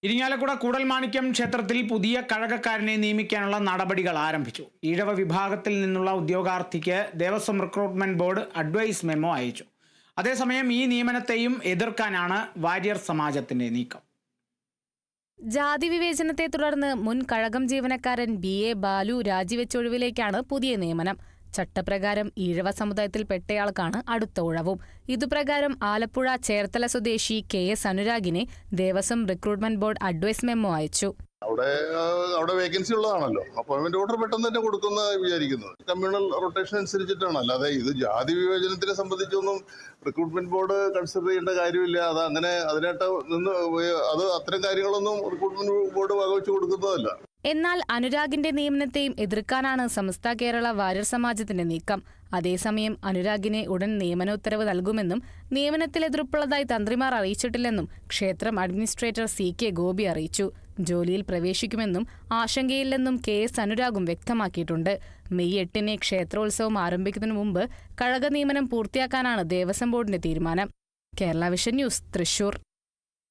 ഇരിങ്ങാലക്കുട കൂടൽമാണിക്യം ക്ഷേത്രത്തിൽ പുതിയ കഴകക്കാരനെ നിയമിക്കാനുള്ള നടപടികൾ ആരംഭിച്ചു. ഈഴവ വിഭാഗത്തിൽ നിന്നുള്ള ഉദ്യോഗാർത്ഥിക്ക് Devaswom recruitment board advice memo അയച്ചു. അതേസമയം ഈ നിയമനത്തെയും എതിർക്കാനാണ് വാര്യർ സമാജത്തിന്റെ നീക്കം. ജാതി വിവേചനത്തെ തുടർന്ന് മുൻ കഴകം ജീവനക്കാരൻ BA ബാലു രാജിവെച്ചൊഴിവിലേക്കാണ് പുതിയ നിയമനം. ചട്ടപ്രകാരം ഈഴവ സമുദായത്തിൽപ്പെട്ടയാൾക്കാണ് അടുത്ത ഉഴവും. ഇതുപ്രകാരം ആലപ്പുഴ ചേർത്തല സ്വദേശി KS അനുരാഗിനെ Devaswom recruitment board advice memo അയച്ചു. അവിടെ വേക്കൻസി ഉള്ളതാണല്ലോ, അപ്പോയിന്റ്മെന്റ് ഓർഡർ പെട്ടെന്ന് തന്നെ കൊടുക്കുന്ന വിചാരിക്കുന്നത്. കമ്മ്യൂണൽ റൊട്ടേഷൻ അനുസരിച്ചിട്ടാണ്, അല്ലാതെ ഇത് ജാതി വിവേചനത്തിനെ സംബന്ധിച്ചൊന്നും റിക്രൂട്ട്മെന്റ് ബോർഡ് കൺസിഡർ ചെയ്യേണ്ട കാര്യമില്ല. അത് അങ്ങനെ അതിനായിട്ട് നിന്ന് അത് അത്തരം കാര്യങ്ങളൊന്നും റിക്രൂട്ട്മെന്റ് ബോർഡ് വകവെച്ച് കൊടുക്കുന്നതല്ല. എന്നാൽ അനുരാഗിന്റെ നിയമനത്തെയും എതിർക്കാനാണ് സമസ്ത കേരള വാര്യർ സമാജത്തിന്റെ നീക്കം. അതേസമയം അനുരാഗിനെ ഉടൻ നിയമനോത്തരവ് നൽകുമെന്നും നിയമനത്തിൽ എതിർപ്പുള്ളതായി തന്ത്രിമാർ അറിയിച്ചിട്ടില്ലെന്നും ക്ഷേത്രം അഡ്മിനിസ്ട്രേറ്റർ CK ഗോപി അറിയിച്ചു. ജോലിയിൽ പ്രവേശിക്കുമെന്നും ആശങ്കയില്ലെന്നും KS അനുരാഗും വ്യക്തമാക്കിയിട്ടുണ്ട്. മെയ് 8-ന് ക്ഷേത്രോത്സവം ആരംഭിക്കുന്നതിന് മുമ്പ് കഴക നിയമനം പൂർത്തിയാക്കാനാണ് ദേവസ്വം ബോർഡിന്റെ തീരുമാനം. Kerala vision news, Thrissur.